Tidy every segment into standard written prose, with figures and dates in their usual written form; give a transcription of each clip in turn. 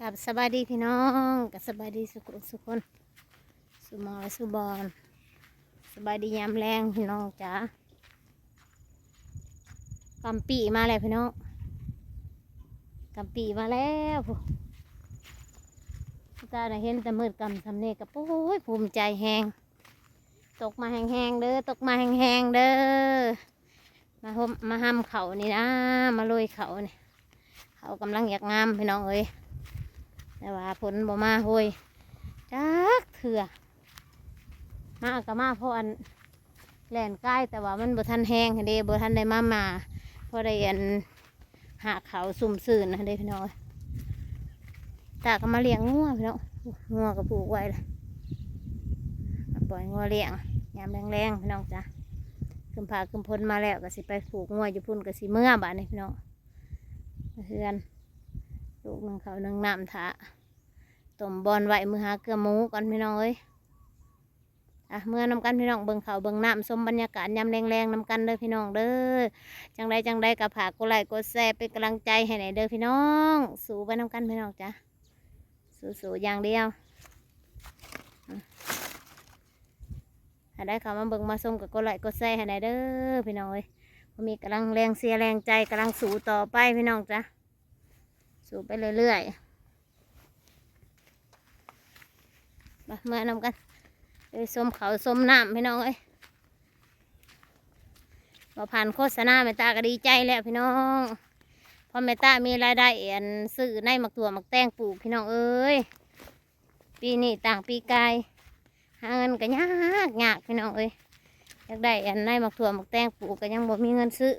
กับสบายดีพี่น้องกับสบายดีสุขคนสุหมอสุบอลสบายดียามแรงพี่น้องจ้ากำปีมาแล้วพี่น้องกำปีมาแล้วผู้ตาได้เห็นแต่มืดกำทำเนกับโอ้ยภูมิใจแหงตกมาแห้งๆเด้อตกมาแห้งๆเด้อมาห้ำเขานี่นะมาลุยเขาเนี่ยเขากำลังอยากงามพี่น้องเอ้ยแต่ว่าฝนบ่มาห้ยจักเถื่อมาก็มาเพราะอันแหลนใกล้แต่ว่ามันบ่ทันแห้งเด้บ่ทันได้มาเพราะได้อันหาเขาสุ่มซื่นนะเด้พี่น้องตาก็มาเลี้ยงงัวพี่น้องงัวก็ปลูกไว้เลยปล่อยงัวเลี้ยงยามแรงๆพี่น้องจ้ะขึ้นผาขึ้นพ้นมาแล้วก็สิไปปลูกงัวอยู่พุ่นก็สิเมื่อบาดนี้พี่น้องเพื่อนลูกหนึ่งเขาหนึ่งน้ำถาต้มบอลไว้มือหาเกลือหมูก่อนพี่น้องเอ้ยเมื่อนำกันพี่น้องเบิ่งเขาเบิ่งน้ำชมบรรยากาศยามแรงๆนำกันเด้อพี่น้องเด้อจังใดกับผากกดไลค์กดแชร์เป็นกำลังใจให้ไหนเด้อพี่น้องสู้ไปนำกันพี่น้องจ้ะสู้อย่างเดียวถ้าได้เขามาเบิ่งมาชมกับกดไลค์กดแชร์ให้ไหนเด้อพี่น้องเอ้ยมีกำลังแรงเสียแรงใจกำลังสู้ต่อไปพี่น้องจ้ะสู้ไปเรื่อยๆมาเมื่อนำกันไปส้มเขาส้มน้ำพี่น้องเอ้ยมาผ่านโฆษณาแม่ตาก็ดีใจแล้วพี่น้องพอแม่ตามีรายได้ซื้อในหมักถั่วหมักแตงปลูกพี่น้องเอ้ยปีนี้ต่างปีกายหาเงินก็ยากพี่น้องเอ้ยอยากได้ในหมักถั่วหมักแตงปลูกก็ยังบ่มีเงินซื้อ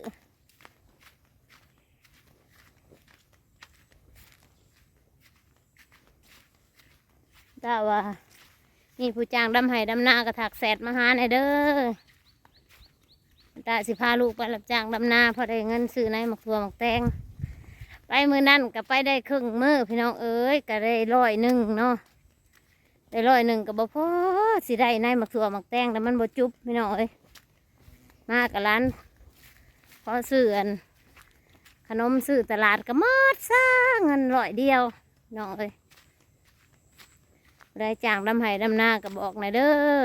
ถ้าว่านี่ผู้จ้างดำไห้ดำนากระถักแสดมาหาในเด้อตาสิพาลูกไปรับจ้างดำนาพอได้เงินซื้อในหมักถั่วหมักแตงไปมือนั่นก็ไปได้ครึ่งมือพี่น้องเอ้ยก็ได้100เนาะได้100ก็บ่พอสิได้ในหมักถั่วหมักแตงแต่มันบ่จุบพี่น้องเอ้ยมากับร้านพอซื้อขนมซื้อตลาดก็หมดซะเงิน100น้องเอ้ยได้จ้างดำไห้ดำนาก็บอกหน่อยเด้อ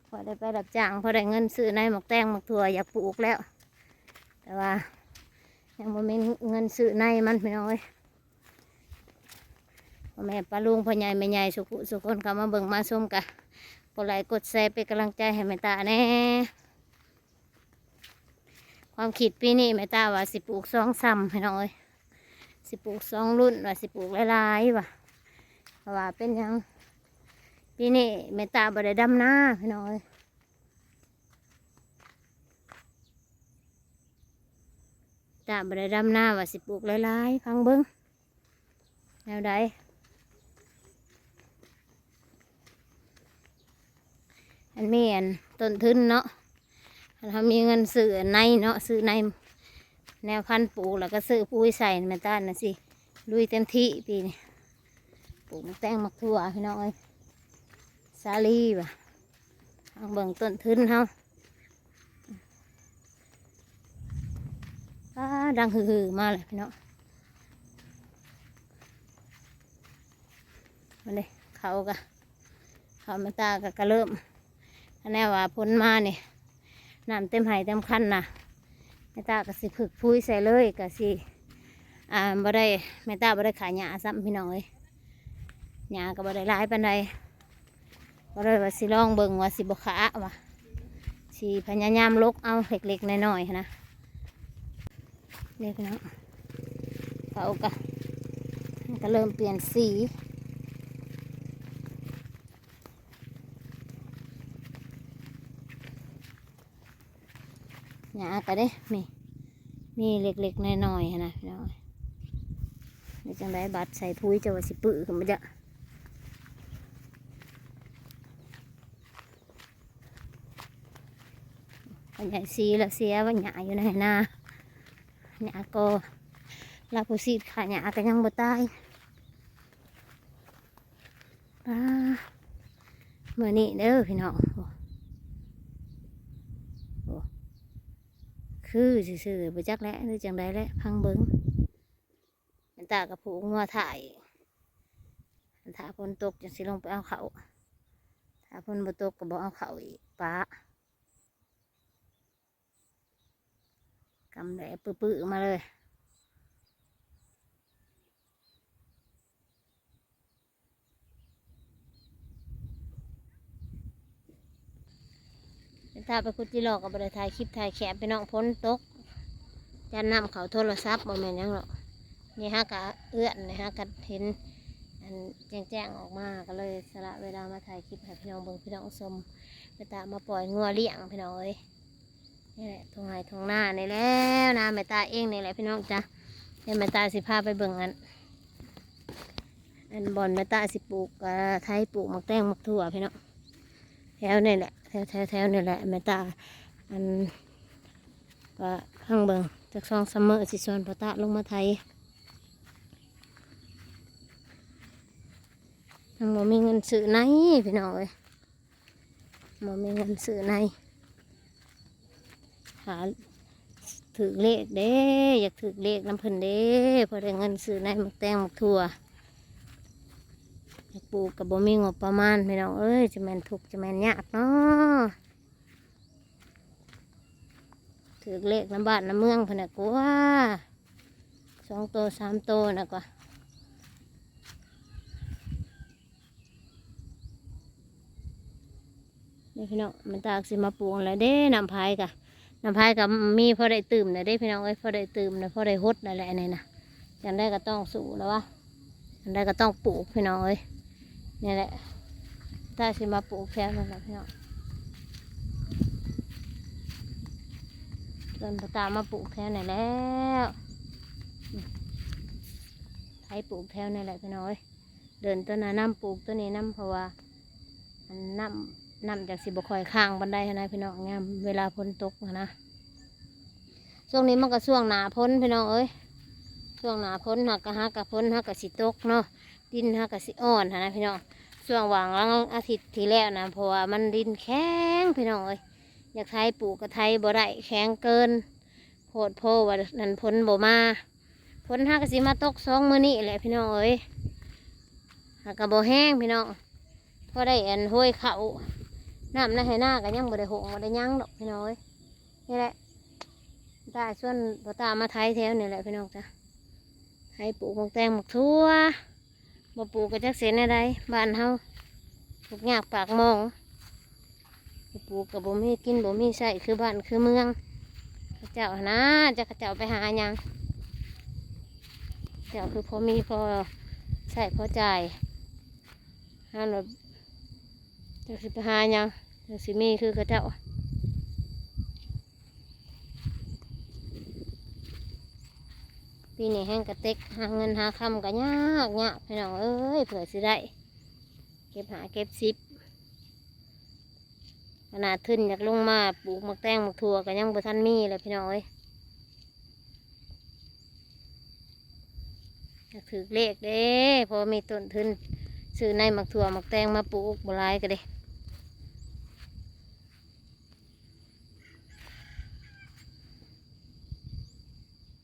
พอได้ไปรับจ้างพอได้เงินซื้อในหมกแตงหมกถั่วอยากปลูกแล้วแต่ว่ายังไม่มีเงินซื้อในมันพี่น้องเอ้ยพ่อแม่ป้าลุงพ่อใหญ่แม่ใหญ่สุขคนเขามาเบิ่งมาชมกันกดไลค์กดแชร์เป็นกำลังใจให้แม่ตาแน่ความคิดปีนี้แม่ตาว่าสิปลูก2 ซ้ำพี่น้องเอ้ยสิปลูก2 รุ่นว่าสิปลูกหลายๆว่ะเพราะว่าเป็นยังปีนี้แม่ตาบ่ได้ดำนาพี่น้องเอ้ยตาบ่ได้ดำนาว่าสิปลูกหลายๆฟังเบิ้งแนวใดอันมีต้นทุนเนาะถ้ามีเงินซื้อในเนาะซื้อในแนวพันธุ์ปลูกแล้วก็ซื้อปุ๋ยใส่แม่ตาน่ะสิลุยเต็มที่ปีนี้ปลูกแตงมักถั่วพี่น้องเอ้ยสาลีว่ะเอาเบิ่งต้นทุนเฮาดังฮือมาเลยพี่น้องมาเลยเขามาตากะเริ่มอันนี้ว่าพ้นมาเนี่ยน้ำเต็มไหเต็มคันนะแม่ตาก็สิฝึกพุ้ยใส่เลยก็สิบ่ได้แม่ตาบ่ได้ขายหญ้าซ้ำพี่น้องเอ้ยหญ้าก็บ่ได้หลายปานใดบ่ได้ว่าสิลองเบิ่งว่าสิบ่ขาว่ะสิพยายามลกเอาเล็กๆน้อยๆนะนี่พี่น้องเขาก็เริ่มเปลี่ยนสีหญ้าก็ได้มีเล็กๆน้อยๆนะพี่น้องนี่จังได้บัดใส่พุ้ยจะว่าสิปื้อขึ้นมาจะใหญ่สีแล้วเสียว่าหญ้าอยู่ในนาหญ้าก็ลาปูซีดขาหญ้าก็ยังบ่ตายเมื่อนี้เด้อพี่น้องคือซื่อๆไปจักแล้วหรือจังใดแล้วพังเบิ้งเป็นตากระผูงัวถ่าย ถ้าฝนตกจะสิลงไปเอาเขาถ้าฝนบ่ตกก็บ่เอาเขาอีกป้ากำแดดปื้อๆมาเลยถ้าไปคุดจิหลอกกับบริถ่ายคลิปถ่ายแคปไปน้องพ้นตกจะนำเขาโทรศัพท์บ่แม่นหยังหรอกนี่ฮะกะเอื้อนนี่ฮะกะเห็นอันแจ้งออกมาก็เลยสละเวลามาถ่ายคลิปให้พี่น้องเบิ่งพี่น้องชมไปตามมาปล่อยงัวเลี้ยงพี่น้องเอ้ยนี่แหละทงไห้ทงหน้านี่แล้วนะแม่ตาเองนี่แหละพี่น้องจ้ะเดี๋ยวแม่ตาสิพาไปเบิ่งอันบอนแม่ตาสิปลูกไทยปลูกหมักแตงหมักถั่วพี่น้องแถวนี่แหละแถวนี่แหละแม่ตาอันก็ข้างเบิ่งจากซองซัมเมอร์สิซอนพอตาลงมาไทยทั้งบ่มีเงินซื้อไหนพี่น้องเอ้ยบ่มีเงินซื้อไหนหาถือเลขเด้อยากถือเลขน้ำเพิ่นเด้พอได้เงินซื้อไหนหมักแตงหมักถั่วอยากปลูกกับบ่มีงบประมาณพี่น้องเอ้ยจะแม่นทุกข์จะแม่นยากเนาะถือเลขน้ำบ้านน้ำเมืองพนักกว่า2 โต 3 โตนะกว่านี่พี่น้องมันตากสิมาปลูกอะไรเด้น้ำพายกะน้ำพายกะมีพอได้ตื่มเลยเด้พี่น้องเอ้ยพอได้ตื่มเลยพอได้ฮดอะไรนี่นะอย่างได้ก็ต้องสู่แล้ววะอย่างได้ก็ต้องปลูกพี่น้องเอ้ยนี่แหละตาสิมาปลูกแค่นั้นแหละพี่น้องเดินตามมาปลูกแถวไหนแล้วไถปลูกแถวนี่แหละพี่น้อยเดินต้นน้ำปลูกต้นนี้น้ำเพราะว่าน้ำจากสิบคอยข้างบันไดนะพี่น้องงามเวลาฝนตกนะช่วงนี้มันก็ช่วงหนาพ้นพี่น้องเอ้ยช่วงหนาพ้นหักกะพ้นหักกะสิตกเนาะดินหักกะสิอ่อนนะพี่น้องช่วงหว่างลังอาทิตย์ที่แล้วนะเพราะว่ามันดินแข็งพี่น้องเอ้ยอยากไทยปลูกกะไทยบ่ได้แข็งเกินโหดโพว่านั่นพ้นบ่มาพ้นหักกะสิมาตก2 มื้อนี้แหละพี่น้องเอ้ยหักกะบ่แห้งพี่น้องพอได้ห้วยเขาน้ำในให้หน้ากันยังบ่ได้หงบ่ได้ยั้งดอกพี่น้องเอ้ยนี่แหละตาส่วนพอตามาไทยแถวนี่แหละพี่น้องจ้ะไทยปลูกหมกแตงหมกทั่วบ่ปลูกก็จักเสียในใดบ้านเฮาปลูกยากปากมองปลูกกับบ่มีกินบ่มีใส่คือบ้านคือเมืองข้าเจ้านะจะข้าเจ้าไปหาหยังเจ้าคือพอมีพอใส่พอจ่ายหาแบบจะสิไปหาหยังจะสิมีคือข้าเจ้าปีนี้แห้งกระเต็กหาเงินหาคำก็ยากพี่น้องเอ้ยเผื่อสิได้เก็บหาเก็บซิปขนาดทึนอยากลงมาปลูกหมักแตงหมักถั่วก็ยังบ่ทันมีเลยพี่น้องเอ้ยอยากถือเลขเด้พอมีต้นทุนซื้อในหมักถั่วหมักแตงมาปลูกบ่หลายก็ได้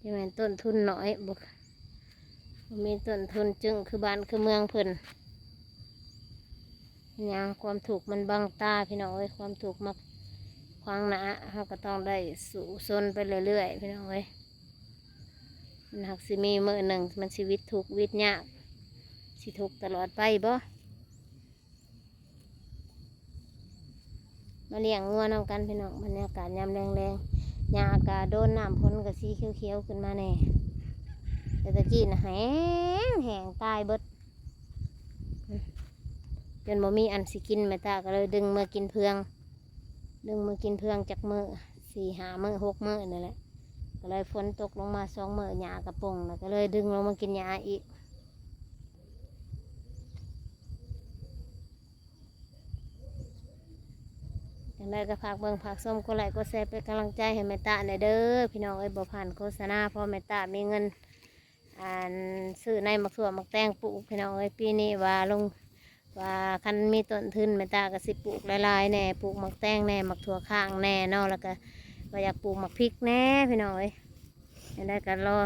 ยังไงต้นทุนน้อยบ่มีต้นทุนจึงคือบ้านคือเมืองเพิ่นยังความถูกมันบังตาพี่น้องเอ้ยความถูกมาขวางหนาเราก็ต้องได้สู่ซนไปเรื่อยๆพี่น้องเอ้ยมันหักสิมีมื้อหนึ่งมันชีวิตถูกวิตยากสิถูกตลอดไปบ่มาเลี้ยงงัวนำกันพี่น้องบรรยากาศยามแรงๆหญ้าอากาศโดนน้ำพ้นกับสีเขียวๆขึ้นมาแน่แต่ตะกี้น่ะแห้งตายเบิดจนบ่มีอันสิกินแม่ตาก็เลยดึงมือกินเพืองจากมือ4 5 มื้อ 6 มื้อนั่นแหละก็เลยฝนตกลงมา2 มื้อหญ้ากระปงแล้วก็เลยดึงลงมากินหญ้าอีกอย่างไรก็ฝากเบิ่งฝากส้มก็ไลค์ก็แชร์เป็นกำลังใจให้แม่ตาหน่อยเด้อพี่น้องเอ้ยบ่ผ่านโฆษณาเพราะแม่ตามีเงินซื้อในหมักถั่วหมักแตงปลูกพี่น้องเอ้ยปีนี้ว่าคันมีต้นทุนแม่ตาก็สิปลูกหลายๆแน่ปลูกหมักแตงแน่หมักถั่วข้างแน่เนาะแล้วก็ว่าอยากปลูกหมักพริกแน่พี่น้องเอ้ยอย่างไรก็รอ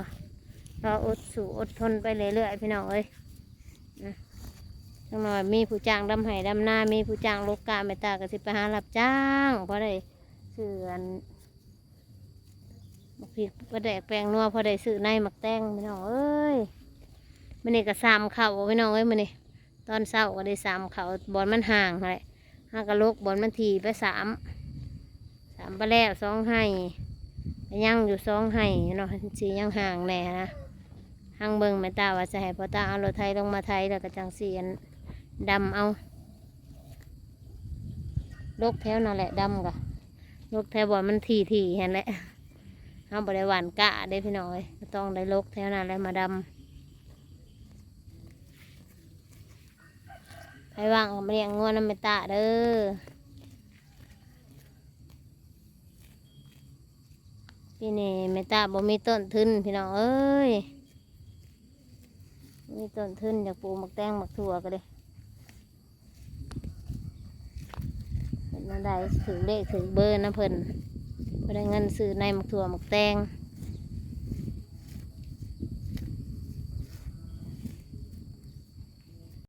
อดทนไปเรื่อยๆพี่น้องเอ้ย จังหน่อยมีผู้จ้างดำไห้ดำนามีผู้จ้างโลกกาแม่ตาก็สิไปหารับจ้างเพราะได้ซื้ออันบักพริกกระแดกแปลงนัวพอได้ซื้อในหมักแตงพี่น้องเอ้ยมื้อนี้ก็สามข้าวพี่น้องเอ้ยมื้อนี้ตอนเช้าก็ได้สามข้าวบอนมันห่างแหละห้ากะโลกบอนมันทีไปสามไปแล้วสองให้ยังอยู่สองให้เนาะสียังห่างแน่นะห่างเบิ่งแม่ตาว่าจะให้พ่อตาเอารถไถลงมาไถแล้วก็จังสีอันดำเอาลกแถวนั่นแหละดำกะลกแถวบอนมันทีเห็นแหละเอาบริวารกะได้พี่น้อยต้องได้ลกแถวนั้นแล้วมาดำให้ว่างเอามาเลี้ยงงัวน้ำแม่ตาเด้อพี่นี่แม่ตาบ่มีต้นทุนพี่น้องเอ้ยมีต้นทุนอยากปลูกหมักแตงหมักถั่วก็เลยเป็นอะไรถือเลขถือเบอร์นะเพิ่นบ่ได้เงินซื้อในหมักถั่วหมักแตง